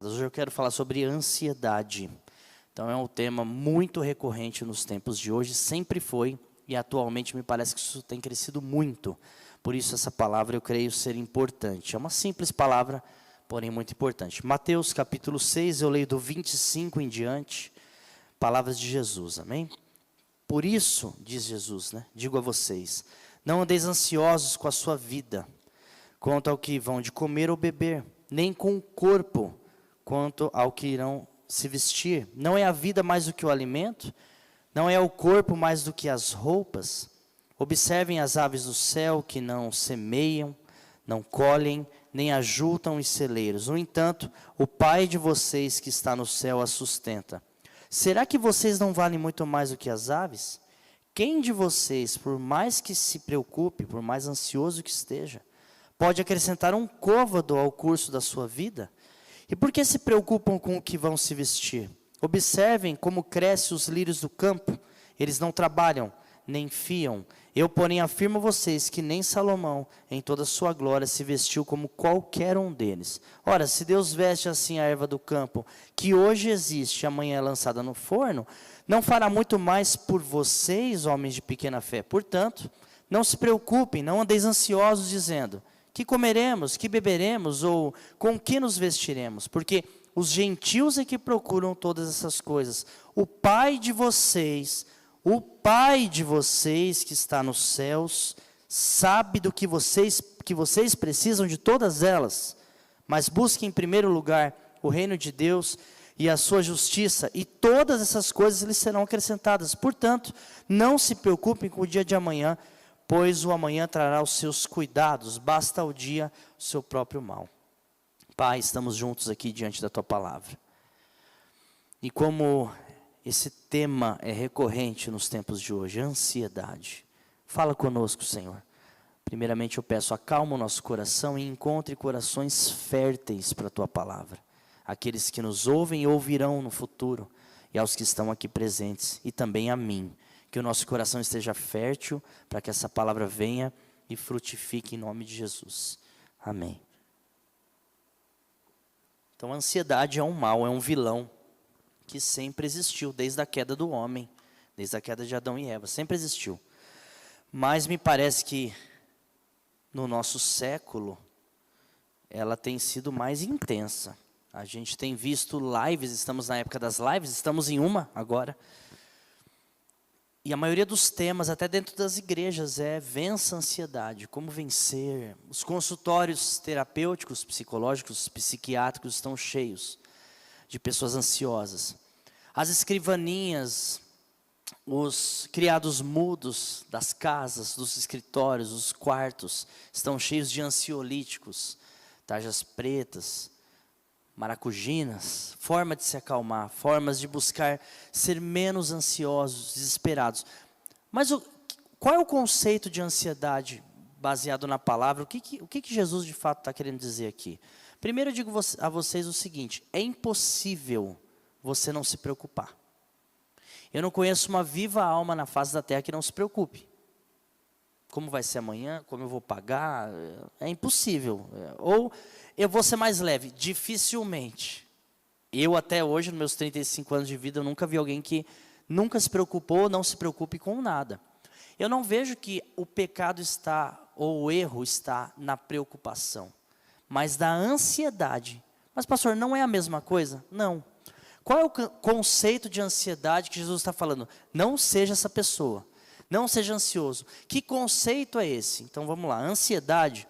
Hoje eu quero falar sobre ansiedade. Então é um tema muito recorrente nos tempos de hoje, sempre foi, e atualmente me parece que isso tem crescido muito. Por isso essa palavra eu creio ser importante. É uma simples palavra, porém muito importante. Mateus capítulo 6, eu leio do 25 em diante, palavras de Jesus, amém? Por isso, diz Jesus, digo a vocês, não andeis ansiosos com a sua vida, quanto ao que vão de comer ou beber, nem com o corpo, quanto ao que irão se vestir. Não é a vida mais do que o alimento? Não é o corpo mais do que as roupas? Observem as aves do céu, que não semeiam, não colhem, nem ajuntam em celeiros. No entanto, o Pai de vocês que está no céu as sustenta. Será que vocês não valem muito mais do que as aves? Quem de vocês, por mais que se preocupe, por mais ansioso que esteja, pode acrescentar um côvado ao curso da sua vida? E por que se preocupam com o que vão se vestir? Observem como crescem os lírios do campo. Eles não trabalham, nem fiam. Eu, porém, afirmo a vocês que nem Salomão, em toda a sua glória, se vestiu como qualquer um deles. Ora, se Deus veste assim a erva do campo, que hoje existe e amanhã é lançada no forno, não fará muito mais por vocês, homens de pequena fé. Portanto, não se preocupem, não andeis ansiosos, dizendo: que comeremos, que beberemos, ou com que nos vestiremos? Porque os gentios é que procuram todas essas coisas. O Pai de vocês que está nos céus, sabe do que vocês precisam de todas elas. Mas busquem em primeiro lugar o reino de Deus e a sua justiça, e todas essas coisas lhes serão acrescentadas. Portanto, não se preocupem com o dia de amanhã, pois o amanhã trará os seus cuidados, basta ao dia o seu próprio mal. Pai, estamos juntos aqui diante da Tua palavra. E como esse tema é recorrente nos tempos de hoje, ansiedade. Fala conosco, Senhor. Primeiramente eu peço, acalma o nosso coração e encontre corações férteis para a Tua palavra. Aqueles que nos ouvem e ouvirão no futuro, e aos que estão aqui presentes, e também a mim. Que o nosso coração esteja fértil para que essa palavra venha e frutifique em nome de Jesus. Amém. Então a ansiedade é um mal, é um vilão que sempre existiu desde a queda do homem, desde a queda de Adão e Eva, sempre existiu. Mas me parece que no nosso século ela tem sido mais intensa. A gente tem visto lives, estamos na época das lives, estamos em uma agora. E a maioria dos temas, até dentro das igrejas, é vença a ansiedade, como vencer. Os consultórios terapêuticos, psicológicos, psiquiátricos estão cheios de pessoas ansiosas. As escrivaninhas, os criados mudos das casas, dos escritórios, dos quartos, estão cheios de ansiolíticos, tarjas pretas, maracujinas, forma de se acalmar, formas de buscar ser menos ansiosos, desesperados. Mas qual é o conceito de ansiedade baseado na palavra? O que Jesus de fato está querendo dizer aqui? Primeiro eu digo a vocês o seguinte: é impossível você não se preocupar. Eu não conheço uma viva alma na face da terra que não se preocupe. Como vai ser amanhã? Como eu vou pagar? É impossível. Ou eu vou ser mais leve. Dificilmente. Eu até hoje, nos meus 35 anos de vida, eu nunca vi alguém que nunca se preocupou ou não se preocupe com nada. Eu não vejo que o pecado está, ou o erro está na preocupação, mas da ansiedade. Mas pastor, não é a mesma coisa? Não. Qual é o conceito de ansiedade que Jesus está falando? Não seja essa pessoa. Não seja ansioso. Que conceito é esse? Então vamos lá. A ansiedade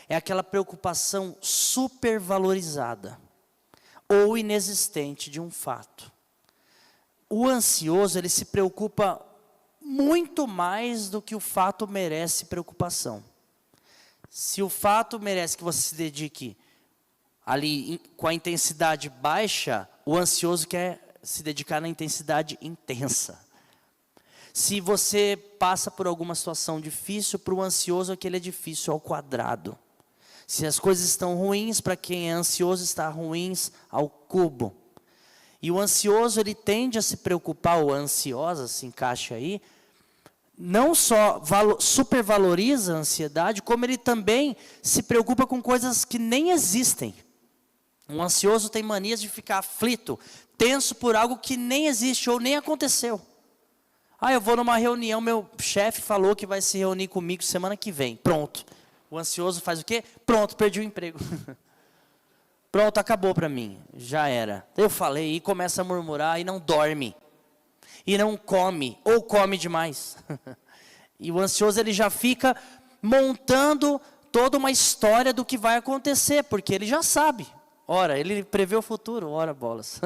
é aquela preocupação supervalorizada ou inexistente de um fato. O ansioso, ele se preocupa muito mais do que o fato merece preocupação. Se o fato merece que você se dedique ali com a intensidade baixa, o ansioso quer se dedicar na intensidade intensa. Se você passa por alguma situação difícil, para o ansioso aquele é difícil ao quadrado. Se as coisas estão ruins, para quem é ansioso, está ruins ao cubo. E o ansioso, ele tende a se preocupar, ou a ansiosa, se encaixa aí, não só supervaloriza a ansiedade, como ele também se preocupa com coisas que nem existem. Um ansioso tem manias de ficar aflito, tenso por algo que nem existe ou nem aconteceu. Eu vou numa reunião, meu chefe falou que vai se reunir comigo semana que vem. Pronto. O ansioso faz o quê? Pronto, perdi o emprego. Pronto, acabou para mim. Já era. Eu falei e começa a murmurar e não dorme. E não come, ou come demais. E o ansioso ele já fica montando toda uma história do que vai acontecer, porque ele já sabe. Ora, ele prevê o futuro, ora bolas.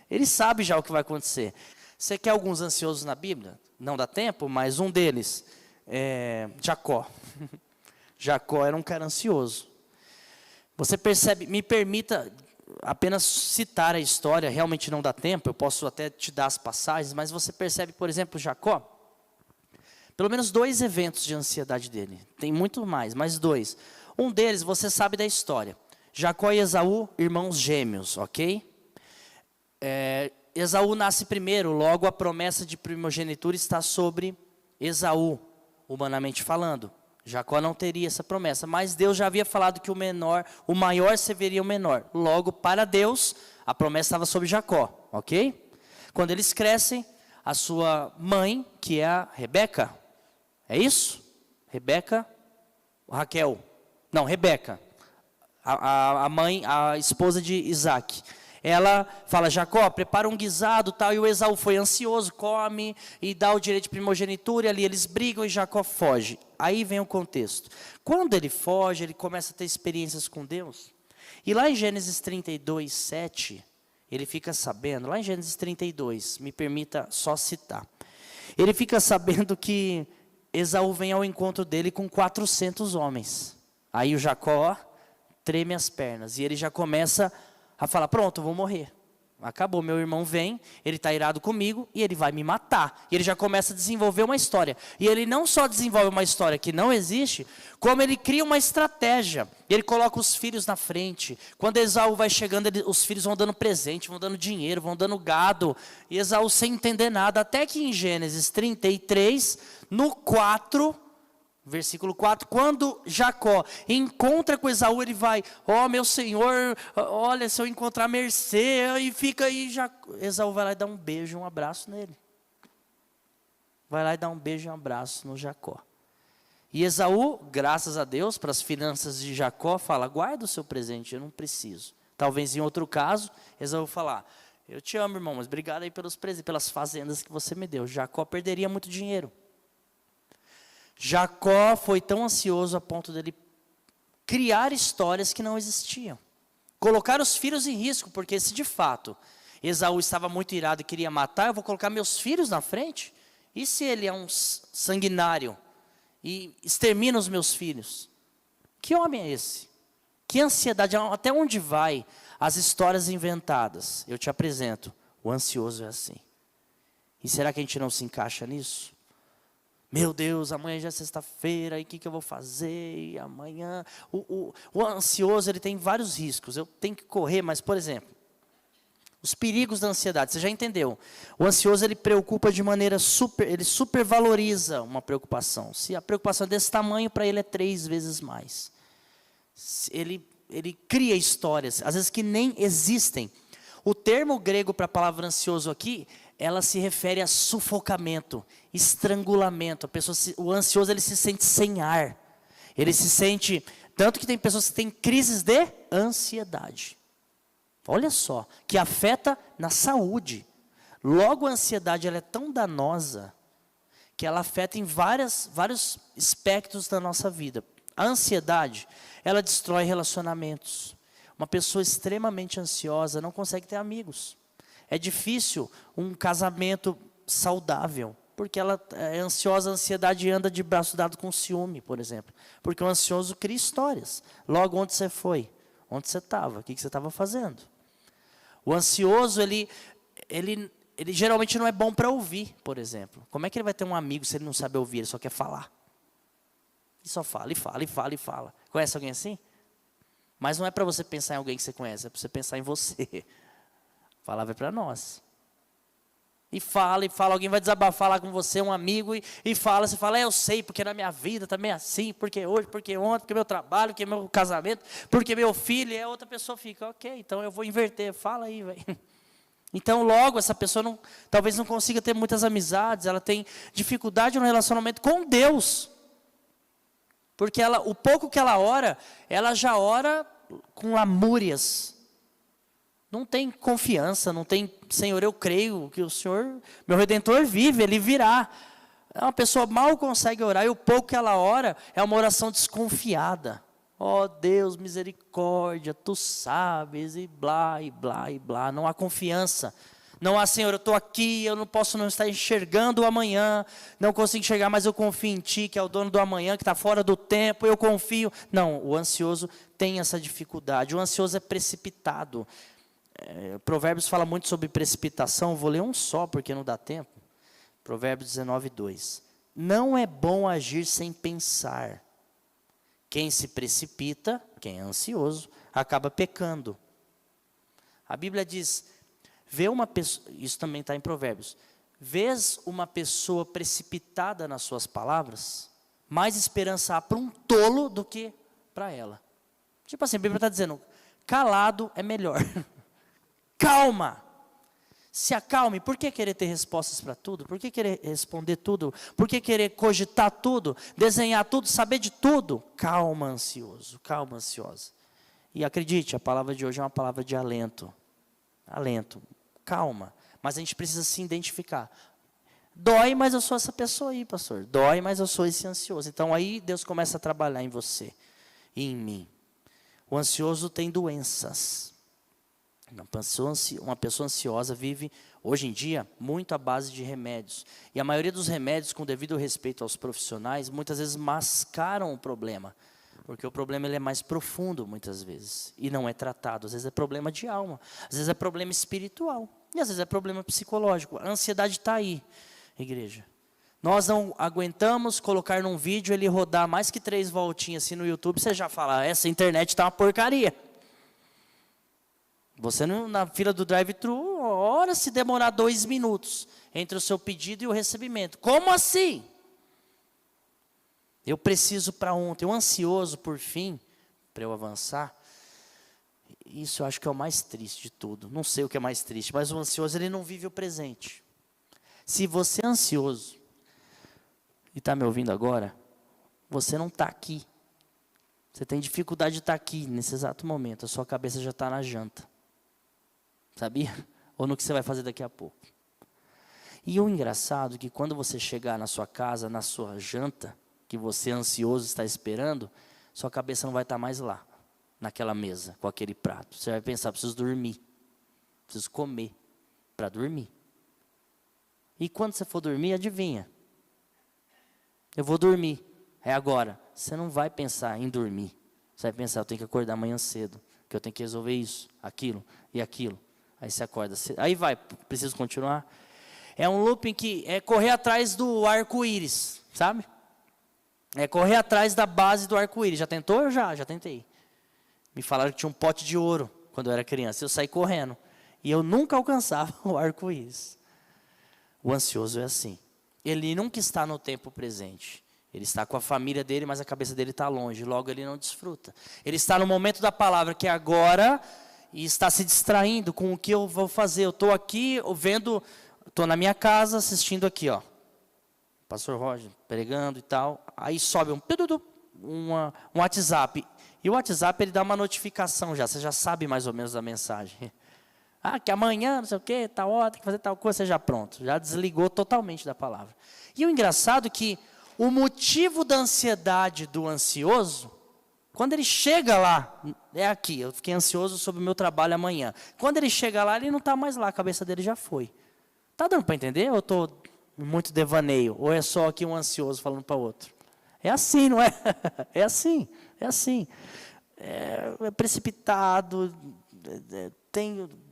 Ele sabe já o que vai acontecer. Você quer alguns ansiosos na Bíblia? Não dá tempo, mas um deles é Jacó. Jacó era um cara ansioso. Você percebe, me permita apenas citar a história, realmente não dá tempo, eu posso até te dar as passagens, mas você percebe, por exemplo, Jacó, pelo menos 2 eventos de ansiedade dele. Tem muito mais, mas 2. Um deles, você sabe da história. Jacó e Esaú, irmãos gêmeos, ok? Esaú nasce primeiro, logo a promessa de primogenitura está sobre Esaú, humanamente falando. Jacó não teria essa promessa, mas Deus já havia falado que o maior serviria o menor. Logo, para Deus, a promessa estava sobre Jacó, ok? Quando eles crescem, a sua mãe, que é a Rebeca, é isso? Rebeca, Raquel, não, Rebeca, a mãe, a esposa de Isaac. Ela fala, Jacó, prepara um guisado, tal, e o Esaú foi ansioso, come e dá o direito de primogenitura, e ali eles brigam e Jacó foge. Aí vem o contexto. Quando ele foge, ele começa a ter experiências com Deus. E lá em Gênesis 32, 7, ele fica sabendo, lá em Gênesis 32, me permita só citar. Ele fica sabendo que Esaú vem ao encontro dele com 400 homens. Aí o Jacó treme as pernas e ele já começa a falar, pronto, eu vou morrer. Acabou, meu irmão vem, ele está irado comigo e ele vai me matar. E ele já começa a desenvolver uma história. E ele não só desenvolve uma história que não existe, como ele cria uma estratégia. Ele coloca os filhos na frente. Quando Esaú vai chegando, os filhos vão dando presente, vão dando dinheiro, vão dando gado. E Esaú sem entender nada. Até que em Gênesis 33, no 4... Versículo 4, quando Jacó encontra com Esaú, ele vai, meu senhor, olha, se eu encontrar mercê, e fica aí, Esaú vai lá e dá um beijo, um abraço nele. Vai lá e dá um beijo e um abraço no Jacó. E Esaú, graças a Deus, para as finanças de Jacó, fala, guarda o seu presente, eu não preciso. Talvez em outro caso, Esaú falar, eu te amo, irmão, mas obrigado aí pelos presentes, pelas fazendas que você me deu. Jacó perderia muito dinheiro. Jacó foi tão ansioso a ponto dele criar histórias que não existiam. Colocar os filhos em risco, porque se de fato Esaú estava muito irado e queria matar, eu vou colocar meus filhos na frente? E se ele é um sanguinário e extermina os meus filhos? Que homem é esse? Que ansiedade, até onde vai as histórias inventadas? Eu te apresento, o ansioso é assim. E será que a gente não se encaixa nisso? Meu Deus, amanhã já é sexta-feira, e o que eu vou fazer? E amanhã... O ansioso, ele tem vários riscos. Eu tenho que correr, mas, por exemplo, os perigos da ansiedade, você já entendeu. O ansioso, ele preocupa de maneira ele supervaloriza uma preocupação. Se a preocupação é desse tamanho, para ele é 3 vezes mais. Ele cria histórias, às vezes que nem existem. O termo grego para a palavra ansioso aqui, ela se refere a sufocamento, estrangulamento. O ansioso, ele se sente sem ar. Ele se sente... Tanto que tem pessoas que têm crises de ansiedade. Olha só, que afeta na saúde. Logo, a ansiedade ela é tão danosa que ela afeta em vários aspectos da nossa vida. A ansiedade, ela destrói relacionamentos. Uma pessoa extremamente ansiosa não consegue ter amigos. É difícil um casamento saudável, porque ela é ansiosa, a ansiedade anda de braço dado com ciúme, por exemplo. Porque o ansioso cria histórias. Logo, onde você foi? Onde você estava? O que você estava fazendo? O ansioso, ele geralmente não é bom para ouvir, por exemplo. Como é que ele vai ter um amigo se ele não sabe ouvir, ele só quer falar? Ele só fala, e fala, e fala, e fala. Conhece alguém assim? Mas não é para você pensar em alguém que você conhece, é para você pensar em você. A palavra é para nós. E fala, alguém vai desabafar lá com você, um amigo, e fala, você fala, eu sei, porque na minha vida também é assim, porque hoje, porque ontem, porque meu trabalho, porque meu casamento, porque meu filho, e a outra pessoa fica, ok, então eu vou inverter, fala aí, velho. Então logo essa pessoa talvez não consiga ter muitas amizades, ela tem dificuldade no relacionamento com Deus. Porque o pouco que ela ora, ela já ora com lamúrias. Não tem confiança, não tem, Senhor, eu creio que o Senhor, meu Redentor vive, Ele virá. Uma pessoa mal consegue orar, e o pouco que ela ora, é uma oração desconfiada. Ó Deus, misericórdia, Tu sabes, e blá, e blá, e blá. Não há confiança. Não há, Senhor, eu estou aqui, eu não posso não estar enxergando o amanhã, não consigo enxergar, mas eu confio em Ti, que é o dono do amanhã, que está fora do tempo, eu confio. Não, o ansioso tem essa dificuldade, o ansioso é precipitado. Provérbios fala muito sobre precipitação, vou ler um só, porque não dá tempo. Provérbios 19:2. Não é bom agir sem pensar. Quem se precipita, quem é ansioso, acaba pecando. A Bíblia diz, vê uma pessoa, isso também está em Provérbios, vês uma pessoa precipitada nas suas palavras, mais esperança há para um tolo do que para ela. Tipo assim, a Bíblia está dizendo, calado é melhor. Calma, se acalme. Por que querer ter respostas para tudo? Por que querer responder tudo? Por que querer cogitar tudo, desenhar tudo, saber de tudo? Calma, ansioso, calma, ansiosa. E acredite, a palavra de hoje é uma palavra de alento. Alento, calma. Mas a gente precisa se identificar. Dói, mas eu sou essa pessoa aí, pastor. Dói, mas eu sou esse ansioso. Então aí Deus começa a trabalhar em você e em mim. O ansioso tem doenças. Uma pessoa ansiosa vive, hoje em dia, muito à base de remédios. E a maioria dos remédios, com devido respeito aos profissionais, muitas vezes mascaram o problema. Porque o problema ele é mais profundo, muitas vezes. E não é tratado. Às vezes é problema de alma. Às vezes é problema espiritual. E às vezes é problema psicológico. A ansiedade está aí, igreja. Nós não aguentamos colocar num vídeo, ele rodar mais que 3 voltinhas assim no YouTube, você já fala, essa internet está uma porcaria. Você na fila do drive-thru, ora se demorar 2 minutos entre o seu pedido e o recebimento. Como assim? Eu preciso para ontem. O ansioso, por fim, para eu avançar, isso eu acho que é o mais triste de tudo. Não sei o que é mais triste, mas o ansioso ele não vive o presente. Se você é ansioso e está me ouvindo agora, você não está aqui. Você tem dificuldade de estar aqui nesse exato momento. A sua cabeça já está na janta. Sabia? Ou no que você vai fazer daqui a pouco. E o engraçado é que quando você chegar na sua casa, na sua janta, que você ansioso está esperando, sua cabeça não vai estar mais lá, naquela mesa, com aquele prato. Você vai pensar, preciso dormir, preciso comer, para dormir. E quando você for dormir, adivinha? Eu vou dormir, é agora. Você não vai pensar em dormir. Você vai pensar, eu tenho que acordar amanhã cedo, que eu tenho que resolver isso, aquilo e aquilo. Aí você acorda cedo. Aí vai, preciso continuar. É um looping que é correr atrás do arco-íris, sabe? É correr atrás da base do arco-íris. Já tentou? Eu já tentei. Me falaram que tinha um pote de ouro quando eu era criança. Eu saí correndo. E eu nunca alcançava o arco-íris. O ansioso é assim. Ele nunca está no tempo presente. Ele está com a família dele, mas a cabeça dele está longe. Logo ele não desfruta. Ele está no momento da palavra que é agora e está se distraindo com o que eu vou fazer. Eu estou aqui vendo, estou na minha casa assistindo aqui, ó. Pastor Roger pregando e tal. Aí sobe um WhatsApp. E o WhatsApp ele dá uma notificação já. Você já sabe mais ou menos a mensagem. Ah, que amanhã, não sei o quê, tal hora, tem que fazer tal coisa, você já pronto. Já desligou totalmente da palavra. E o engraçado é que o motivo da ansiedade do ansioso, quando ele chega lá, é aqui, eu fiquei ansioso sobre o meu trabalho amanhã. Quando ele chega lá, ele não está mais lá, a cabeça dele já foi. Está dando para entender? Ou eu estou muito devaneio? Ou é só aqui um ansioso falando para o outro? É assim, não é? É assim, é assim. É precipitado,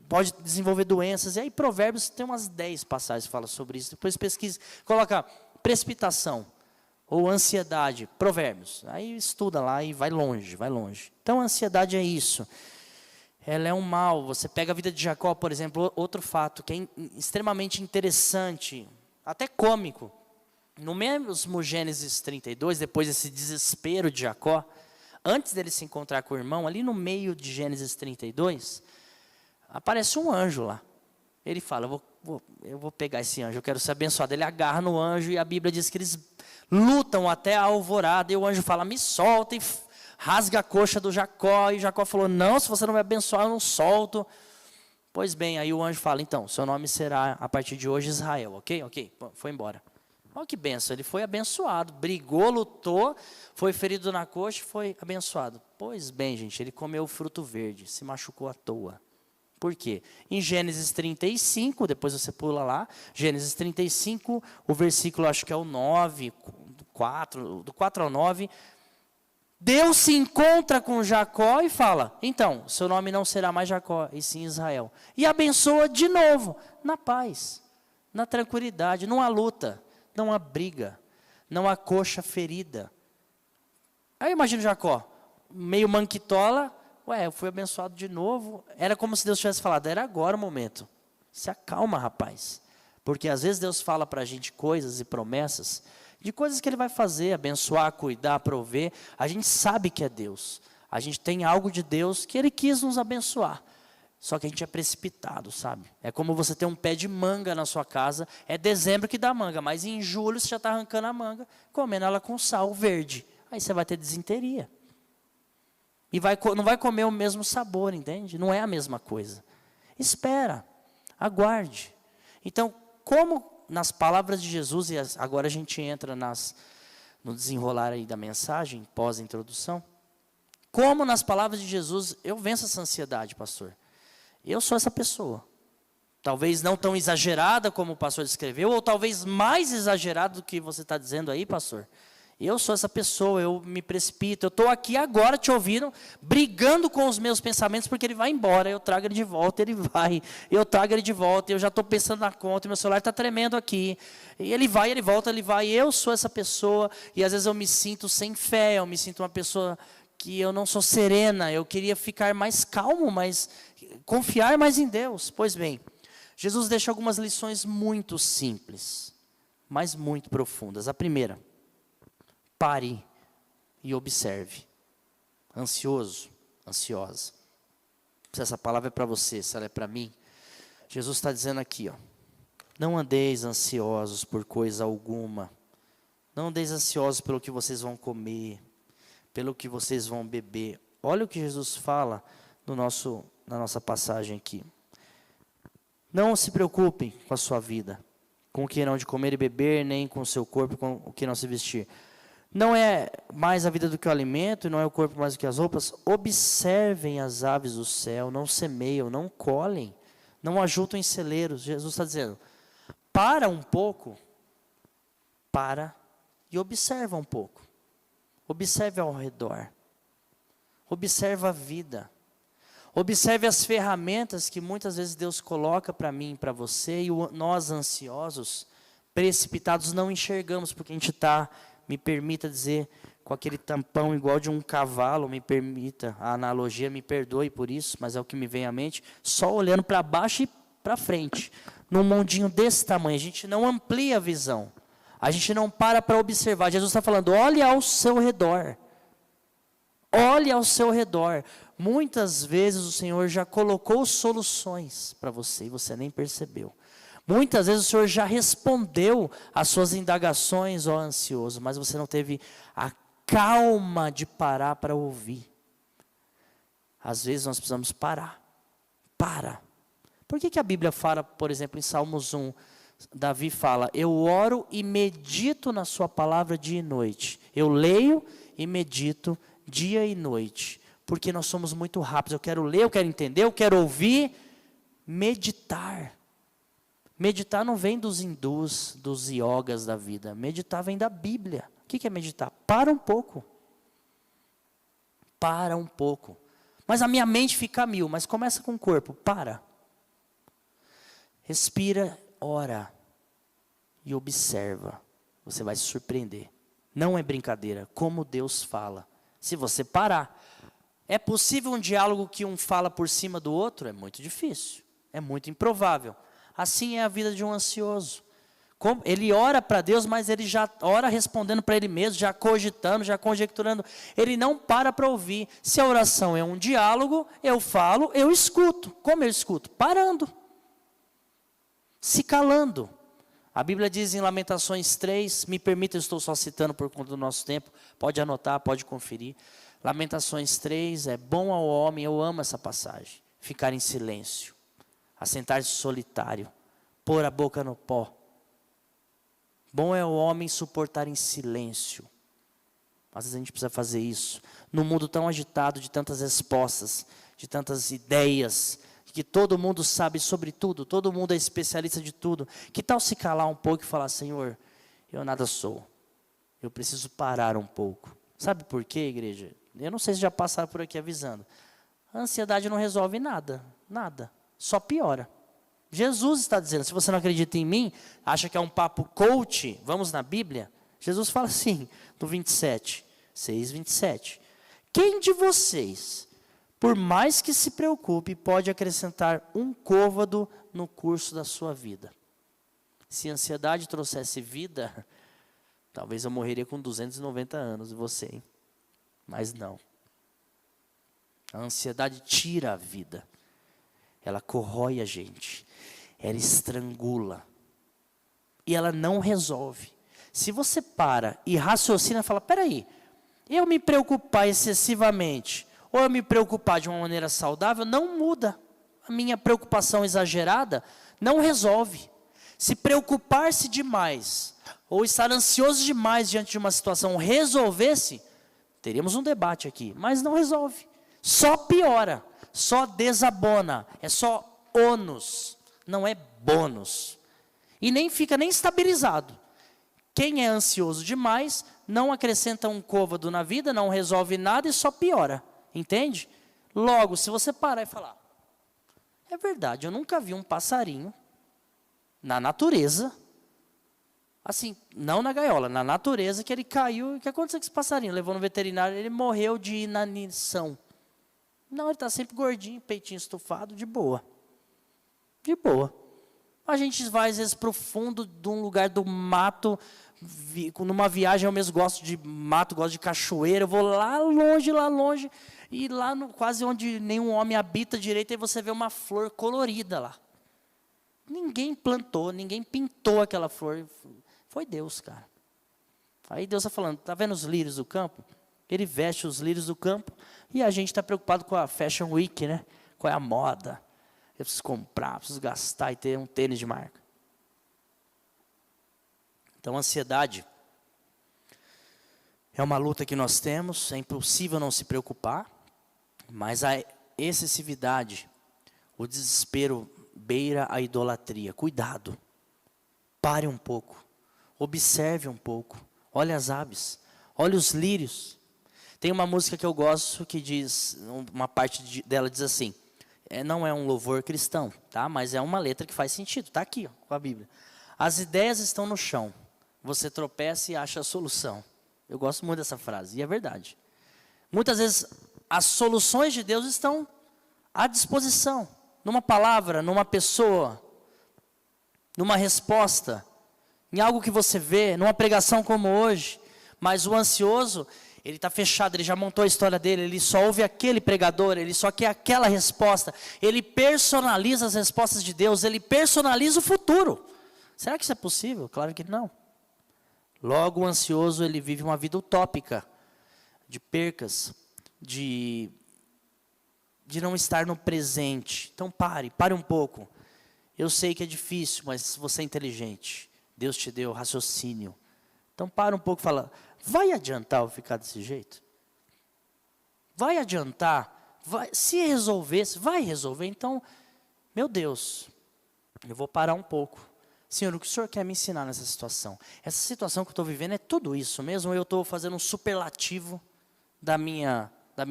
pode desenvolver doenças. E aí Provérbios tem umas 10 passagens que falam sobre isso. Depois pesquise, coloca precipitação ou ansiedade, Provérbios. Aí estuda lá e vai longe, vai longe. Então a ansiedade é isso. ela é um mal. Você pega a vida de Jacó, por exemplo, outro fato que é extremamente interessante, até cômico. No mesmo Gênesis 32, depois desse desespero de Jacó, antes dele se encontrar com o irmão, ali no meio de Gênesis 32, aparece um anjo lá. Ele fala, eu vou pegar esse anjo, eu quero ser abençoado. Ele agarra no anjo e a Bíblia diz que eles lutam até a alvorada. E o anjo fala, me solta, e rasga a coxa do Jacó. E Jacó falou, não, se você não me abençoar, eu não solto. Pois bem, aí o anjo fala, então, seu nome será a partir de hoje Israel, ok? Ok, foi embora. Olha que benção, ele foi abençoado, brigou, lutou, foi ferido na coxa e foi abençoado. Pois bem, gente, ele comeu o fruto verde, se machucou à toa. Por quê? Em Gênesis 35, depois você pula lá, Gênesis 35, o versículo acho que é o 9, do 4 ao 9, Deus se encontra com Jacó e fala, então, seu nome não será mais Jacó, e sim Israel. E abençoa de novo, na paz, na tranquilidade, não há luta, não há briga, não há coxa ferida. Aí imagina Jacó, meio manquitola, eu fui abençoado de novo. Era como se Deus tivesse falado, era agora o momento. Se acalma, rapaz. Porque às vezes Deus fala para a gente coisas e promessas, de coisas que Ele vai fazer, abençoar, cuidar, prover. A gente sabe que é Deus. A gente tem algo de Deus que Ele quis nos abençoar. Só que a gente é precipitado, sabe? É como você ter um pé de manga na sua casa. É dezembro que dá manga, mas em julho você já está arrancando a manga, comendo ela com sal verde. Aí você vai ter desinteria. E não vai comer o mesmo sabor, entende? Não é a mesma coisa. Espera, aguarde. Então, como nas palavras de Jesus, e agora a gente entra no desenrolar aí da mensagem, pós-introdução, como nas palavras de Jesus, eu venço essa ansiedade, pastor. Eu sou essa pessoa. Talvez não tão exagerada como o pastor descreveu, ou talvez mais exagerada do que você está dizendo aí, pastor. Eu sou essa pessoa, eu me precipito, eu estou aqui agora te ouvindo, brigando com os meus pensamentos, porque ele vai embora, eu trago ele de volta, ele vai, eu trago ele de volta, eu já estou pensando na conta, meu celular está tremendo aqui, e ele vai, ele volta, ele vai, eu sou essa pessoa, e às vezes eu me sinto sem fé, eu me sinto uma pessoa que eu não sou serena, eu queria ficar mais calmo, mas confiar mais em Deus. Pois bem, Jesus deixa algumas lições muito simples, mas muito profundas. A primeira, pare e observe. Ansioso, ansiosa. Se essa palavra é para você, se ela é para mim, Jesus está dizendo aqui, não andeis ansiosos por coisa alguma. Não andeis ansiosos pelo que vocês vão comer, pelo que vocês vão beber. Olha o que Jesus fala na nossa passagem aqui. Não se preocupem com a sua vida, com o que irão de comer e beber, nem com o seu corpo, com o que não se vestir. Não é mais a vida do que o alimento, e não é o corpo mais do que as roupas. Observem as aves do céu, não semeiam, não colhem, não ajuntam em celeiros. Jesus está dizendo, para um pouco, para e observa um pouco. Observe ao redor. Observe a vida. Observe as ferramentas que muitas vezes Deus coloca para mim e para você, e nós ansiosos, precipitados, não enxergamos, porque a gente está, me permita dizer, com aquele tampão igual de um cavalo, me permita, a analogia, me perdoe por isso, mas é o que me vem à mente, só olhando para baixo e para frente, num mundinho desse tamanho, a gente não amplia a visão, a gente não para observar. Jesus está falando, olhe ao seu redor, olhe ao seu redor. Muitas vezes o Senhor já colocou soluções para você e você nem percebeu. Muitas vezes o Senhor já respondeu às suas indagações, ó ansioso, mas você não teve a calma de parar para ouvir. Às vezes nós precisamos parar. Para. Por que a Bíblia fala, por exemplo, em Salmos 1, Davi fala, eu oro e medito na sua palavra dia e noite. Eu leio e medito dia e noite. Porque nós somos muito rápidos. Eu quero ler, eu quero entender, eu quero ouvir. Meditar. Meditar não vem dos hindus, dos yogas da vida. Meditar vem da Bíblia. O que é meditar? Para um pouco. Para um pouco. Mas a minha mente fica a mil. Mas começa com o corpo. Para. Respira, ora. E observa. Você vai se surpreender. Não é brincadeira. Como Deus fala. Se você parar. É possível um diálogo que um fala por cima do outro? É muito difícil, é muito improvável. Assim é a vida de um ansioso. Ele ora para Deus, mas ele já ora respondendo para ele mesmo, já cogitando, já conjecturando. Ele não para ouvir. Se a oração é um diálogo, eu falo, eu escuto. Como eu escuto? Parando. Se calando. A Bíblia diz em Lamentações 3, me permita, eu estou só citando por conta do nosso tempo, pode anotar, pode conferir. Lamentações 3, é bom ao homem, eu amo essa passagem, ficar em silêncio, assentar-se solitário, pôr a boca no pó. Bom é o homem suportar em silêncio. Às vezes a gente precisa fazer isso. Num mundo tão agitado, de tantas respostas, de tantas ideias, que todo mundo sabe sobre tudo, todo mundo é especialista de tudo. Que tal se calar um pouco e falar, Senhor, eu nada sou. Eu preciso parar um pouco. Sabe por quê, igreja? Eu não sei se já passaram por aqui avisando. A ansiedade não resolve nada, nada. Só piora. Jesus está dizendo, se você não acredita em mim, acha que é um papo coach, vamos na Bíblia? Jesus fala assim, no 27, 6, 27. Quem de vocês, por mais que se preocupe, pode acrescentar um côvado no curso da sua vida? Se a ansiedade trouxesse vida, talvez eu morreria com 290 anos, e você, hein? Mas não. A ansiedade tira a vida. Ela corrói a gente. Ela estrangula. E ela não resolve. Se você para e raciocina e fala, peraí, eu me preocupar excessivamente, ou eu me preocupar de uma maneira saudável, não muda. A minha preocupação exagerada não resolve. Se preocupar-se demais, ou estar ansioso demais diante de uma situação resolvesse, teríamos um debate aqui, mas não resolve. Só piora, só desabona, é só ônus, não é bônus. E nem fica nem estabilizado. Quem é ansioso demais, não acrescenta um côvado na vida, não resolve nada e só piora. Entende? Logo, se você parar e falar, é verdade, eu nunca vi um passarinho na natureza, assim, não na gaiola, na natureza, que ele caiu, e o que aconteceu com esse passarinho? Levou no veterinário, ele morreu de inanição. Não, ele está sempre gordinho, peitinho estufado, de boa. De boa. A gente vai, às vezes, para o fundo de um lugar do mato, numa viagem eu mesmo gosto de mato, gosto de cachoeira, eu vou lá longe, e lá quase onde nenhum homem habita direito, aí você vê uma flor colorida lá. Ninguém plantou, ninguém pintou aquela flor, foi Deus, cara. Aí Deus está falando, está vendo os lírios do campo? Ele veste os lírios do campo, e a gente está preocupado com a Fashion Week, né? Qual é a moda? Eu preciso comprar, preciso gastar e ter um tênis de marca. Então, a ansiedade é uma luta que nós temos, é impossível não se preocupar, mas a excessividade, o desespero beira a idolatria. Cuidado, pare um pouco, observe um pouco, olhe as aves, olhe os lírios. Tem uma música que eu gosto que diz, uma parte dela diz assim, não é um louvor cristão, tá? Mas é uma letra que faz sentido, está aqui ó, com a Bíblia. As ideias estão no chão, você tropeça e acha a solução. Eu gosto muito dessa frase, e é verdade. Muitas vezes as soluções de Deus estão à disposição, numa palavra, numa pessoa, numa resposta, em algo que você vê, numa pregação como hoje. Mas o ansioso, ele está fechado, ele já montou a história dele, ele só ouve aquele pregador, ele só quer aquela resposta, ele personaliza as respostas de Deus, ele personaliza o futuro. Será que isso é possível? Claro que não. Logo, o ansioso, ele vive uma vida utópica, de percas, de não estar no presente. Então pare um pouco. Eu sei que é difícil, mas você é inteligente. Deus te deu raciocínio. Então para um pouco e fala, vai adiantar eu ficar desse jeito? Vai adiantar? Se resolvesse, vai resolver. Então, meu Deus, eu vou parar um pouco. Senhor, o que o Senhor quer me ensinar nessa situação? Essa situação que eu estou vivendo é tudo isso mesmo, ou eu estou fazendo um superlativo da minha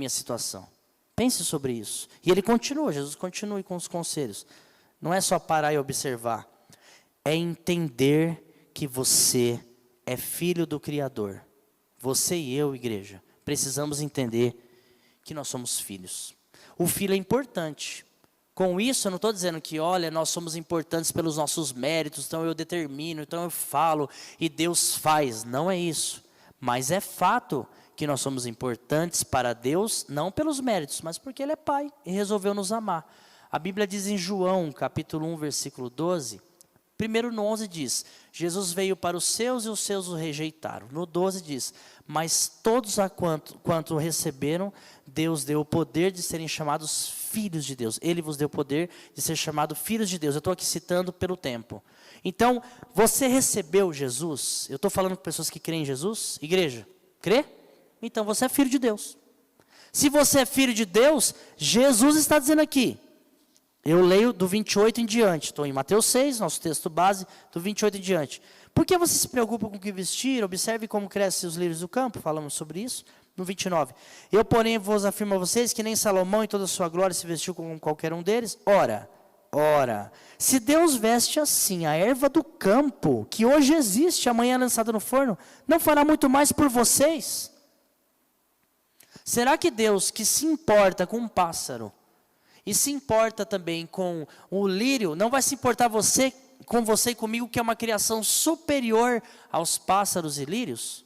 situação? Pense sobre isso. E ele continua, Jesus continua com os conselhos. Não é só parar e observar. É entender que você é filho do Criador. Você e eu, igreja, precisamos entender que nós somos filhos. O filho é importante. Com isso, eu não estou dizendo que, olha, nós somos importantes pelos nossos méritos, então eu determino, então eu falo, e Deus faz. Não é isso. Mas é fato que nós somos importantes para Deus, não pelos méritos, mas porque Ele é Pai e resolveu nos amar. A Bíblia diz em João, capítulo 1, versículo 12, primeiro no 11 diz, Jesus veio para os seus e os seus o rejeitaram. No 12 diz, mas todos a quanto receberam, Deus deu o poder de serem chamados filhos de Deus. Ele vos deu o poder de ser chamado filhos de Deus. Eu estou aqui citando pelo tempo. Então, você recebeu Jesus? Eu estou falando com pessoas que creem em Jesus? Igreja, crê? Então você é filho de Deus. Se você é filho de Deus, Jesus está dizendo aqui. Eu leio do 28 em diante. Estou em Mateus 6, nosso texto base, do 28 em diante. Por que você se preocupa com o que vestir? Observe como crescem os lírios do campo. Falamos sobre isso. No 29. Eu, porém, vos afirmo a vocês que nem Salomão em toda a sua glória se vestiu como qualquer um deles. Ora, se Deus veste assim a erva do campo, que hoje existe, amanhã é lançada no forno, não fará muito mais por vocês? Será que Deus, que se importa com um pássaro, e se importa também com o lírio, não vai se importar com você e comigo, que é uma criação superior aos pássaros e lírios?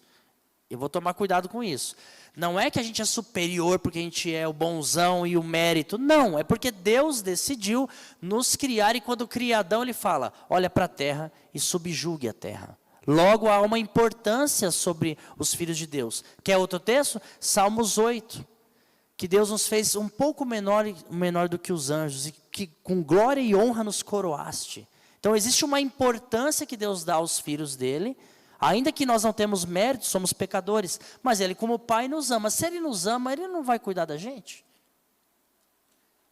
Eu vou tomar cuidado com isso. Não é que a gente é superior porque a gente é o bonzão e o mérito. Não, é porque Deus decidiu nos criar. E quando o criadão, Ele fala, olha para a terra e subjugue a terra. Logo, há uma importância sobre os filhos de Deus. Quer outro texto? Salmos 8. Que Deus nos fez um pouco menor do que os anjos. E que com glória e honra nos coroaste. Então, existe uma importância que Deus dá aos filhos dEle. Ainda que nós não temos mérito, somos pecadores. Mas Ele, como Pai, nos ama. Se Ele nos ama, Ele não vai cuidar da gente?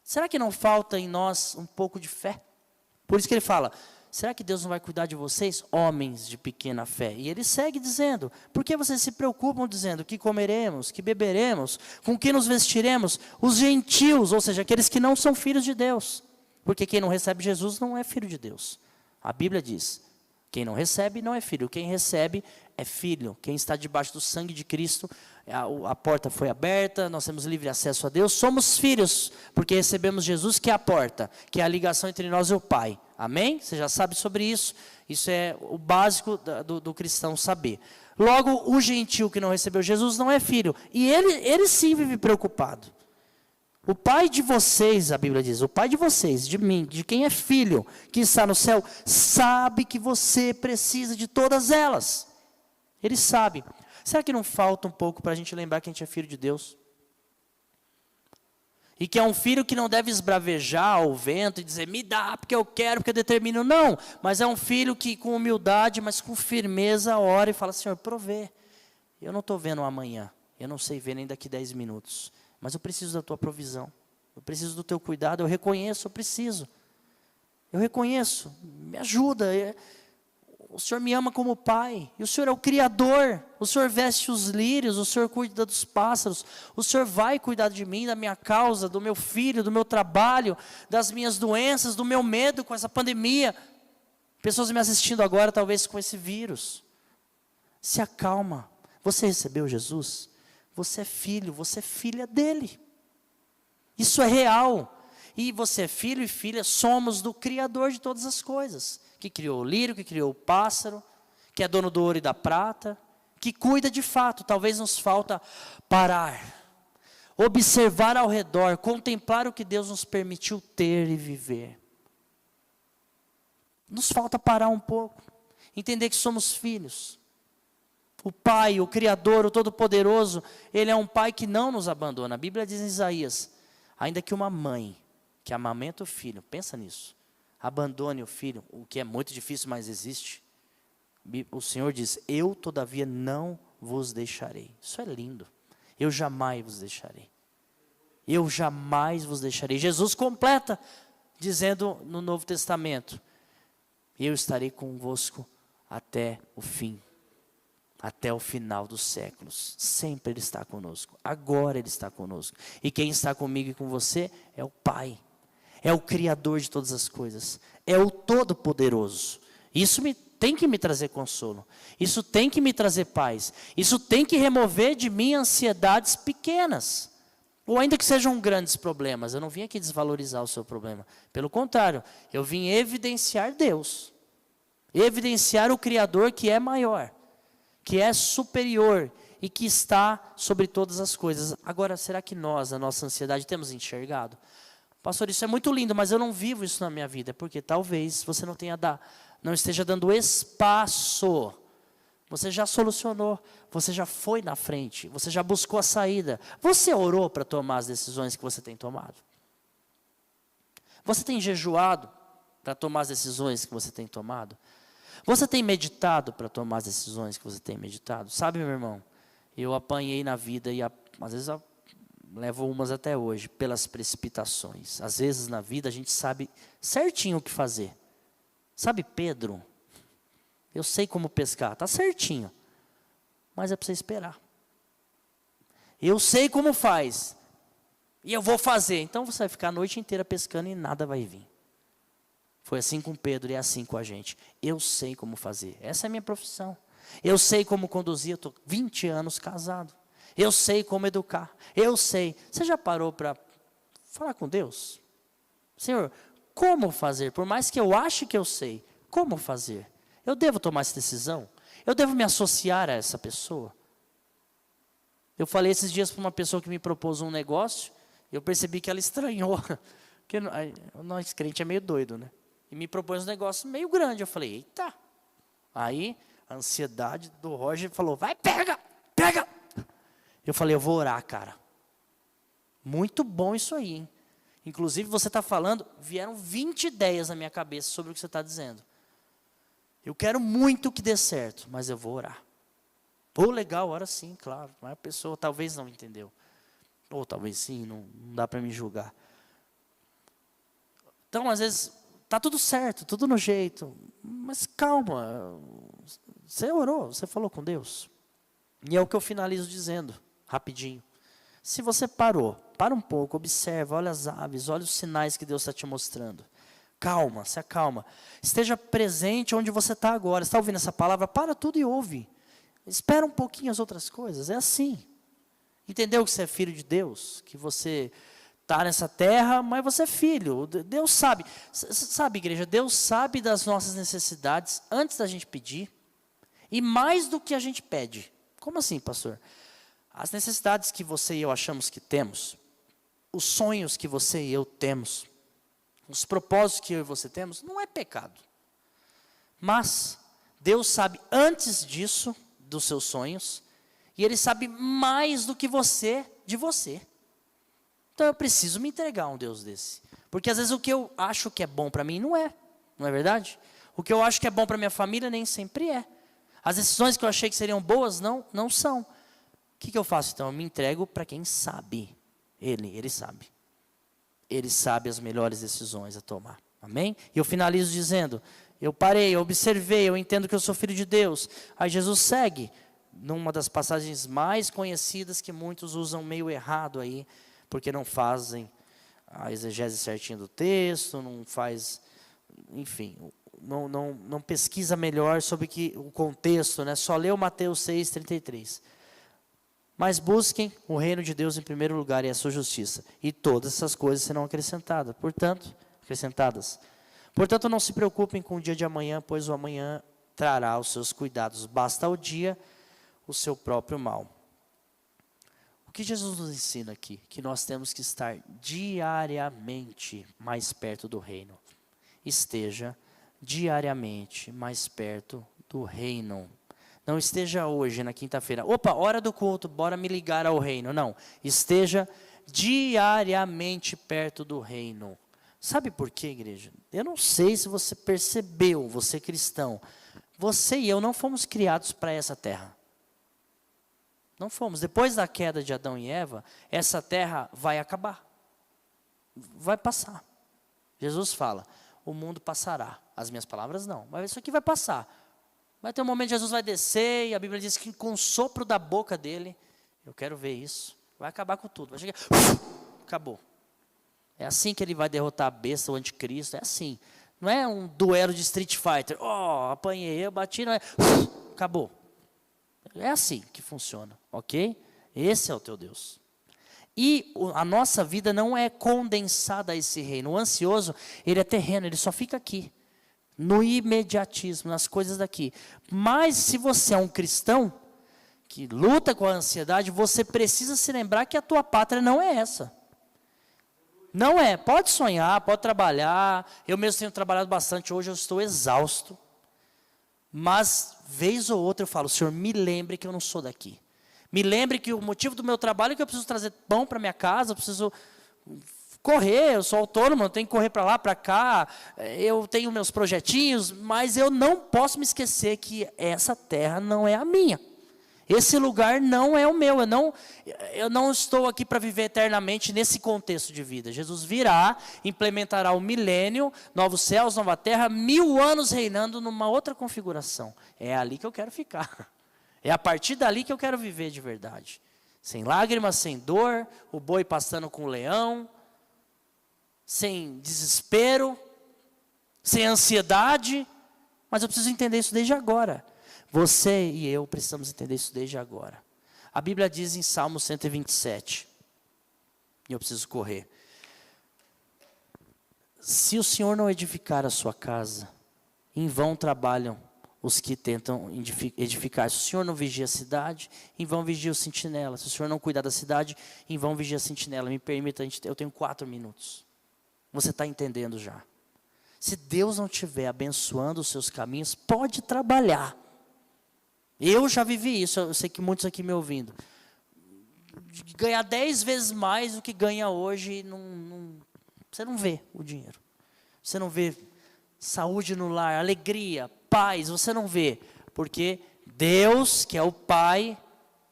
Será que não falta em nós um pouco de fé? Por isso que Ele fala, será que Deus não vai cuidar de vocês, homens de pequena fé? E Ele segue dizendo, por que vocês se preocupam dizendo, que comeremos, que beberemos, com que nos vestiremos? Os gentios, ou seja, aqueles que não são filhos de Deus. Porque quem não recebe Jesus não é filho de Deus. A Bíblia diz, quem não recebe não é filho, quem recebe é filho. Quem está debaixo do sangue de Cristo, a porta foi aberta, nós temos livre acesso a Deus, somos filhos, porque recebemos Jesus, que é a porta, que é a ligação entre nós e o Pai. Amém? Você já sabe sobre isso, isso é o básico do cristão saber. Logo, o gentio que não recebeu Jesus não é filho, e ele sim vive preocupado. O Pai de vocês, a Bíblia diz, o Pai de vocês, de mim, de quem é filho, que está no céu, sabe que você precisa de todas elas. Ele sabe. Será que não falta um pouco para a gente lembrar que a gente é filho de Deus? E que é um filho que não deve esbravejar ao vento e dizer, me dá porque eu quero, porque eu determino. Não, mas é um filho que com humildade, mas com firmeza ora e fala, Senhor, provê. Eu não estou vendo amanhã, eu não sei ver nem daqui 10 minutos. Mas eu preciso da tua provisão, eu preciso do teu cuidado, eu reconheço, eu preciso. Eu reconheço, me ajuda. O Senhor me ama como Pai, e o Senhor é o Criador. O Senhor veste os lírios, o Senhor cuida dos pássaros. O Senhor vai cuidar de mim, da minha causa, do meu filho, do meu trabalho, das minhas doenças, do meu medo com essa pandemia. Pessoas me assistindo agora, talvez com esse vírus. Se acalma, você recebeu Jesus? Você é filho, você é filha dele. Isso é real. E você é filho e filha, somos do Criador de todas as coisas. Que criou o lírio, que criou o pássaro, que é dono do ouro e da prata, que cuida de fato. Talvez nos falta parar, observar ao redor, contemplar o que Deus nos permitiu ter e viver. Nos falta parar um pouco, entender que somos filhos. O Pai, o Criador, o Todo-Poderoso, Ele é um Pai que não nos abandona. A Bíblia diz em Isaías, ainda que uma mãe que amamenta o filho, pensa nisso, abandone o filho, o que é muito difícil, mas existe. O Senhor diz, eu todavia não vos deixarei. Isso é lindo. Eu jamais vos deixarei. Eu jamais vos deixarei. Jesus completa, dizendo no Novo Testamento, eu estarei convosco até o fim. Até o final dos séculos, sempre Ele está conosco, agora Ele está conosco, e quem está comigo e com você é o Pai, é o Criador de todas as coisas, é o Todo-Poderoso. Isso tem que me trazer consolo, isso tem que me trazer paz, isso tem que remover de mim ansiedades pequenas, Ou ainda que sejam grandes problemas, eu não vim aqui desvalorizar o seu problema. Pelo contrário, eu vim evidenciar Deus. Evidenciar o Criador que é maior, que é superior e que está sobre todas as coisas. Agora, será que nós, a nossa ansiedade, temos enxergado? Pastor, isso é muito lindo, mas eu não vivo isso na minha vida, porque talvez você não esteja dando espaço. Você já solucionou, você já foi na frente, você já buscou a saída. Você orou para tomar as decisões que você tem tomado? Você tem jejuado para tomar as decisões que você tem tomado? Você tem meditado para tomar as decisões que você tem meditado? Sabe, meu irmão, eu apanhei na vida e às vezes eu levo umas até hoje, pelas precipitações. Às vezes na vida a gente sabe certinho o que fazer. Sabe Pedro? Eu sei como pescar, está certinho. Mas é para você esperar. Eu sei como faz. E eu vou fazer. Então você vai ficar a noite inteira pescando e nada vai vir. Foi assim com Pedro e é assim com a gente. Eu sei como fazer. Essa é a minha profissão. Eu sei como conduzir. Eu estou 20 anos casado. Eu sei como educar. Eu sei. Você já parou para falar com Deus? Senhor, como fazer? Por mais que eu ache que eu sei, como fazer? Eu devo tomar essa decisão? Eu devo me associar a essa pessoa? Eu falei esses dias para uma pessoa que me propôs um negócio, e eu percebi que ela estranhou. Porque nós crente é meio doido, né? E me propôs um negócio meio grande. Eu falei, eita. Aí, a ansiedade do Roger falou, vai, pega, pega. Eu falei, eu vou orar, cara. Muito bom isso aí, hein? Inclusive, você está falando, vieram 20 ideias na minha cabeça sobre o que você está dizendo. Eu quero muito que dê certo, mas eu vou orar. Pô, legal, ora sim, claro. Mas a pessoa talvez não entendeu. Ou talvez sim, não dá para me julgar. Então, às vezes, está tudo certo, tudo no jeito. Mas calma, você orou, você falou com Deus. E é o que eu finalizo dizendo, rapidinho. Se você parou, para um pouco, observa, olha as aves, olha os sinais que Deus está te mostrando. Calma, se acalma. Esteja presente onde você está agora. Está ouvindo essa palavra? Para tudo e ouve. Espera um pouquinho as outras coisas. É assim. Entendeu que você é filho de Deus? Que você está nessa terra, mas você é filho. Deus sabe. Sabe, igreja, Deus sabe das nossas necessidades antes da gente pedir. E mais do que a gente pede. Como assim, pastor? As necessidades que você e eu achamos que temos, os sonhos que você e eu temos, os propósitos que eu e você temos, não é pecado. Mas Deus sabe antes disso, dos seus sonhos, e Ele sabe mais do que você, de você. Então eu preciso me entregar a um Deus desse. Porque às vezes o que eu acho que é bom para mim não é verdade? O que eu acho que é bom para minha família nem sempre é. As decisões que eu achei que seriam boas, não são. O que eu faço então? Eu me entrego para quem sabe. Ele sabe. Ele sabe as melhores decisões a tomar. Amém? E eu finalizo dizendo, eu parei, eu observei, eu entendo que eu sou filho de Deus. Aí Jesus segue, numa das passagens mais conhecidas que muitos usam meio errado aí, porque não fazem a exegese certinha do texto, não faz, enfim, não pesquisa melhor sobre o contexto, né? Só leu Mateus 6:33. Mas busquem o reino de Deus em primeiro lugar e a sua justiça. E todas essas coisas serão acrescentadas. Portanto, não se preocupem com o dia de amanhã, pois o amanhã trará os seus cuidados. Basta ao dia o seu próprio mal. O que Jesus nos ensina aqui? Que nós temos que estar diariamente mais perto do reino. Esteja diariamente mais perto do reino. Não esteja hoje, na quinta-feira. Opa, hora do culto, bora me ligar ao reino. Não, esteja diariamente perto do reino. Sabe por quê, igreja? Eu não sei se você percebeu, você cristão. Você e eu não fomos criados para essa terra. Não fomos. Depois da queda de Adão e Eva, essa terra vai acabar. Vai passar. Jesus fala, o mundo passará. As minhas palavras não, mas isso aqui vai passar. Vai ter um momento que Jesus vai descer e a Bíblia diz que com o sopro da boca dele, eu quero ver isso, vai acabar com tudo. Vai chegar, acabou. É assim que ele vai derrotar a besta, o anticristo, é assim. Não é um duelo de Street Fighter, apanhei, eu bati, não é, acabou. É assim que funciona, ok? Esse é o teu Deus. E a nossa vida não é condensada a esse reino. O ansioso, ele é terreno, ele só fica aqui, no imediatismo, nas coisas daqui. Mas se você é um cristão que luta com a ansiedade, você precisa se lembrar que a tua pátria não é essa. Não é. Pode sonhar, pode trabalhar. Eu mesmo tenho trabalhado bastante, hoje eu estou exausto. Mas, vez ou outra, eu falo, Senhor, me lembre que eu não sou daqui. Me lembre que o motivo do meu trabalho é que eu preciso trazer pão para minha casa, eu preciso correr, eu sou autônomo, eu tenho que correr para lá, para cá, eu tenho meus projetinhos, mas eu não posso me esquecer que essa terra não é a minha. Esse lugar não é o meu, eu não estou aqui para viver eternamente nesse contexto de vida. Jesus virá, implementará o milênio, novos céus, nova terra, 1000 anos reinando numa outra configuração. É ali que eu quero ficar. É a partir dali que eu quero viver de verdade. Sem lágrimas, sem dor, o boi pastando com o leão, sem desespero, sem ansiedade. Mas eu preciso entender isso desde agora. Você e eu precisamos entender isso desde agora. A Bíblia diz em Salmo 127, e eu preciso correr. Se o Senhor não edificar a sua casa, em vão trabalham os que tentam edificar. Se o Senhor não vigia a cidade, em vão vigia o sentinela. Se o Senhor não cuidar da cidade, em vão vigia a sentinela. Me permita, eu tenho 4 minutos. Você está entendendo já. Se Deus não estiver abençoando os seus caminhos, pode trabalhar. Eu já vivi isso, eu sei que muitos aqui me ouvindo. Ganhar 10 vezes mais do que ganha hoje, você não vê o dinheiro. Você não vê saúde no lar, alegria, paz, você não vê. Porque Deus, que é o Pai,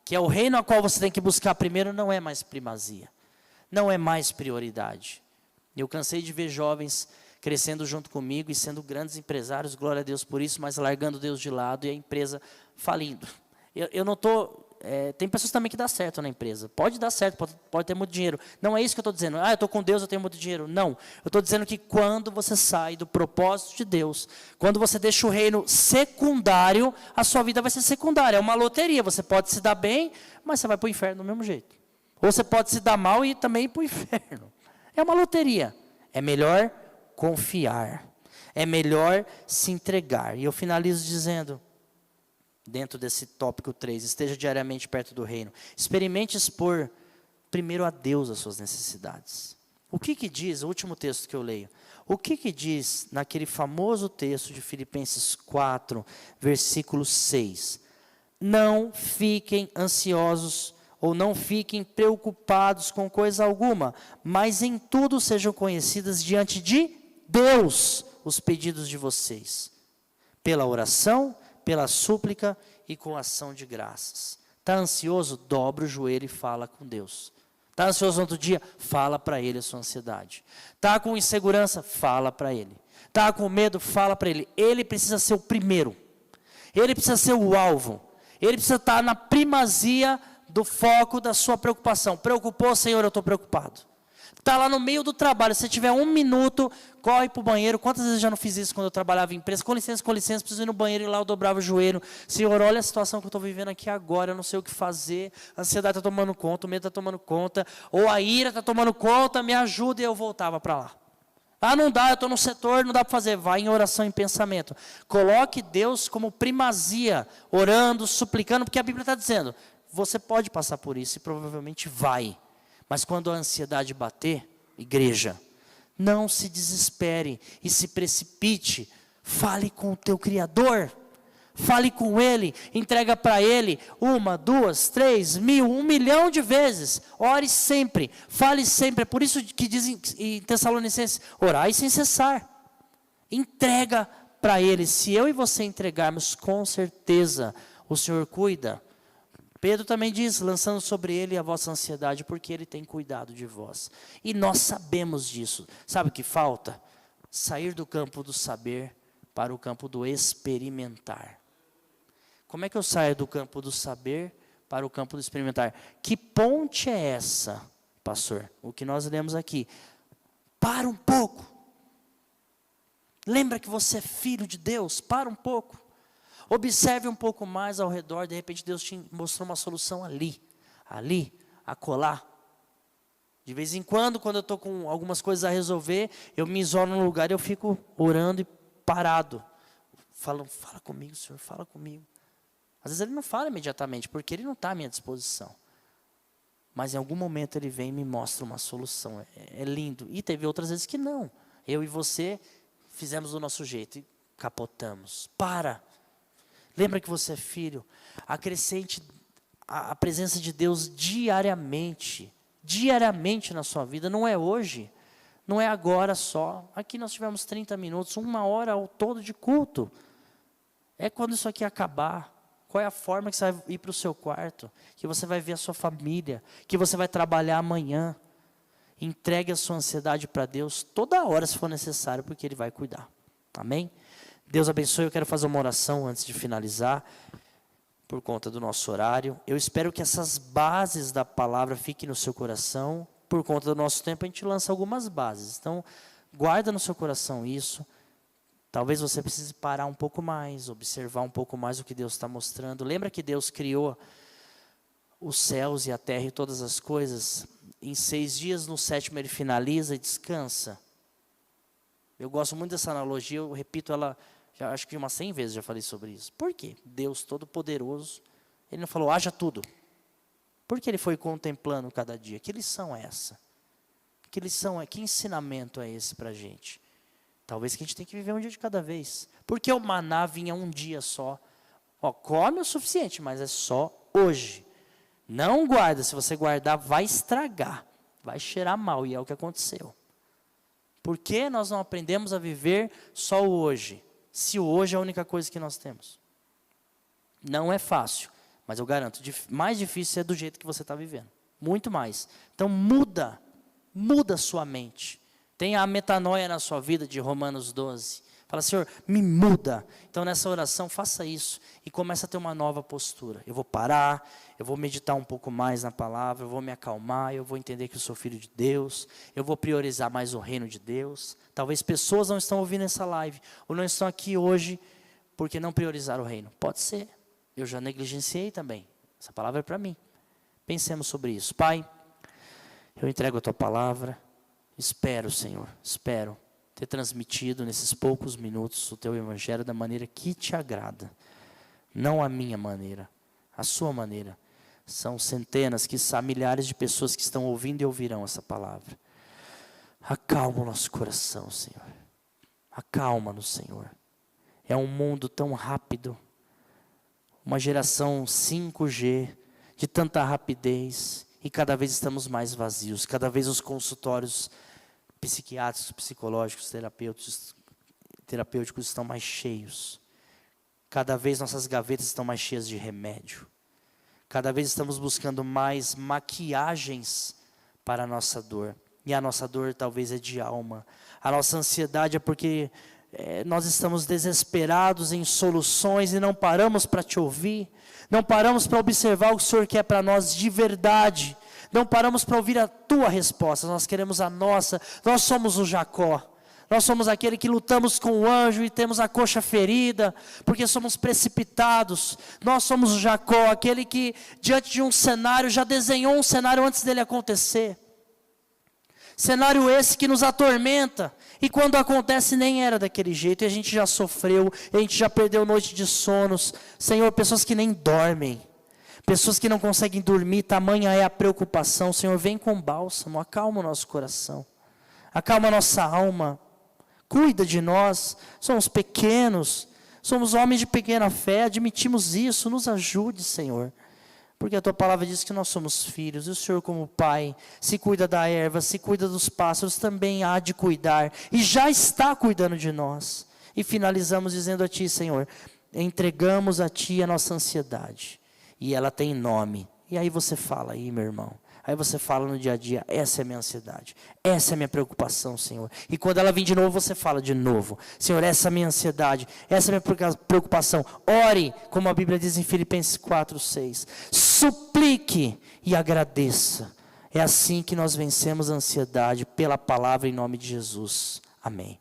que é o reino a qual você tem que buscar primeiro, não é mais primazia. Não é mais prioridade. Eu cansei de ver jovens crescendo junto comigo e sendo grandes empresários, glória a Deus por isso, mas largando Deus de lado e a empresa falindo. Eu não estou... tem pessoas também que dá certo na empresa. Pode dar certo, pode ter muito dinheiro. Não é isso que eu estou dizendo. Eu estou com Deus, eu tenho muito dinheiro. Não. Eu estou dizendo que quando você sai do propósito de Deus, quando você deixa o reino secundário, a sua vida vai ser secundária. É uma loteria. Você pode se dar bem, mas você vai para o inferno do mesmo jeito. Ou você pode se dar mal e também ir para o inferno. É uma loteria. É melhor confiar. É melhor se entregar. E eu finalizo dizendo, dentro desse tópico 3, esteja diariamente perto do reino. Experimente expor primeiro a Deus as suas necessidades. O que diz, o último texto que eu leio, o que diz naquele famoso texto de Filipenses 4, versículo 6? Não fiquem ansiosos ou não fiquem preocupados com coisa alguma, mas em tudo sejam conhecidas diante de Deus os pedidos de vocês, pela oração, pela súplica e com ação de graças. Está ansioso? Dobra o joelho e fala com Deus. Está ansioso no outro dia? Fala para Ele a sua ansiedade. Está com insegurança? Fala para Ele. Está com medo? Fala para Ele. Ele precisa ser o primeiro. Ele precisa ser o alvo. Ele precisa estar na primazia do foco da sua preocupação. Preocupou, Senhor, eu estou preocupado. Está lá no meio do trabalho, se tiver 1 minuto, corre para o banheiro. Quantas vezes eu já não fiz isso quando eu trabalhava em empresa? Com licença, preciso ir no banheiro, e lá eu dobrava o joelho. Senhor, olha a situação que eu estou vivendo aqui agora, eu não sei o que fazer. A ansiedade está tomando conta, o medo está tomando conta, ou a ira está tomando conta, me ajuda, e eu voltava para lá. Não dá, eu estou no setor, não dá para fazer. Vai em oração, em pensamento. Coloque Deus como primazia, orando, suplicando, porque a Bíblia está dizendo, você pode passar por isso e provavelmente vai. Mas quando a ansiedade bater, igreja, não se desespere e se precipite. Fale com o teu Criador. Fale com Ele, entrega para Ele 1, 2, 3, 1000, 1 milhão de vezes. Ore sempre, fale sempre. É por isso que diz em Tessalonicenses, orai sem cessar. Entrega para Ele. Se eu e você entregarmos, com certeza o Senhor cuida. Pedro também diz, lançando sobre Ele a vossa ansiedade, porque Ele tem cuidado de vós. E nós sabemos disso. Sabe o que falta? Sair do campo do saber para o campo do experimentar. Como é que eu saio do campo do saber para o campo do experimentar? Que ponte é essa, pastor? O que nós lemos aqui. Para um pouco. Lembra que você é filho de Deus? Para um pouco. Observe um pouco mais ao redor, de repente Deus te mostrou uma solução ali, acolá. De vez em quando eu estou com algumas coisas a resolver, eu me isolo num lugar e eu fico orando e parado. Fala comigo, Senhor, fala comigo. Às vezes ele não fala imediatamente, porque ele não está à minha disposição. Mas em algum momento ele vem e me mostra uma solução. É lindo. E teve outras vezes que não. Eu e você fizemos do nosso jeito e capotamos. Para. Lembra que você é filho. Acrescente a presença de Deus diariamente. Diariamente na sua vida. Não é hoje. Não é agora só. Aqui nós tivemos 30 minutos, 1 hora ao todo de culto. É quando isso aqui acabar. Qual é a forma que você vai ir para o seu quarto? Que você vai ver a sua família. Que você vai trabalhar amanhã. Entregue a sua ansiedade para Deus toda hora se for necessário, porque Ele vai cuidar. Amém? Deus abençoe. Eu quero fazer uma oração antes de finalizar, por conta do nosso horário. Eu espero que essas bases da palavra fiquem no seu coração. Por conta do nosso tempo, a gente lança algumas bases. Então, guarda no seu coração isso. Talvez você precise parar um pouco mais, observar um pouco mais o que Deus está mostrando. Lembra que Deus criou os céus e a terra e todas as coisas? Em 6 dias, no 7º Ele finaliza e descansa. Eu gosto muito dessa analogia, eu repito ela, já, acho que umas 100 vezes já falei sobre isso. Por quê? Deus Todo-Poderoso, Ele não falou, haja tudo. Por que Ele foi contemplando cada dia? Que lição é essa? Que lição é, que ensinamento é esse para a gente? Talvez que a gente tenha que viver um dia de cada vez. Porque o maná vinha um dia só. Come o suficiente, mas é só hoje. Não guarda, se você guardar vai estragar. Vai cheirar mal, e é o que aconteceu. Por que nós não aprendemos a viver só o hoje? Se o hoje é a única coisa que nós temos. Não é fácil, mas eu garanto, mais difícil é do jeito que você está vivendo. Muito mais. Então muda a sua mente. Tenha a metanoia na sua vida de Romanos 12. Fala, Senhor, me muda. Então nessa oração faça isso e comece a ter uma nova postura. Eu vou parar, eu vou meditar um pouco mais na palavra, eu vou me acalmar, eu vou entender que eu sou filho de Deus, eu vou priorizar mais o reino de Deus. Talvez pessoas não estão ouvindo essa live, ou não estão aqui hoje porque não priorizaram o reino. Pode ser, eu já negligenciei também. Essa palavra é para mim. Pensemos sobre isso. Pai, eu entrego a Tua palavra. Espero, Senhor, espero ter transmitido nesses poucos minutos o Teu Evangelho da maneira que Te agrada. Não a minha maneira, a Sua maneira. São centenas, quiçá milhares de pessoas que estão ouvindo e ouvirão essa palavra. Acalma o nosso coração, Senhor. Acalma-nos, Senhor. É um mundo tão rápido. Uma geração 5G, de tanta rapidez. E cada vez estamos mais vazios. Cada vez os consultórios psiquiátricos, psicológicos, terapêuticos estão mais cheios. Cada vez nossas gavetas estão mais cheias de remédio. Cada vez estamos buscando mais maquiagens para a nossa dor. E a nossa dor talvez é de alma. A nossa ansiedade é porque nós estamos desesperados em soluções e não paramos para Te ouvir. Não paramos para observar o que o Senhor quer para nós de verdade. Não paramos para ouvir a Tua resposta, nós queremos a nossa. Nós somos o Jacó, nós somos aquele que lutamos com o anjo e temos a coxa ferida, porque somos precipitados. Nós somos o Jacó, aquele que diante de um cenário, já desenhou um cenário antes dele acontecer. Cenário esse que nos atormenta, e quando acontece nem era daquele jeito, e a gente já sofreu, e a gente já perdeu noite de sonos. Senhor, pessoas que nem dormem, pessoas que não conseguem dormir, tamanha é a preocupação. Senhor, vem com bálsamo, acalma o nosso coração, acalma a nossa alma, cuida de nós. Somos pequenos, somos homens de pequena fé, admitimos isso, nos ajude, Senhor, porque a Tua palavra diz que nós somos filhos, e o Senhor como Pai, se cuida da erva, se cuida dos pássaros, também há de cuidar, e já está cuidando de nós. E finalizamos dizendo a Ti, Senhor, entregamos a Ti a nossa ansiedade, e ela tem nome. E aí você fala aí, meu irmão. Aí você fala no dia a dia, essa é a minha ansiedade. Essa é a minha preocupação, Senhor. E quando ela vem de novo, você fala de novo. Senhor, essa é a minha ansiedade. Essa é a minha preocupação. Ore, como a Bíblia diz em Filipenses 4:6. Suplique e agradeça. É assim que nós vencemos a ansiedade, pela palavra em nome de Jesus. Amém.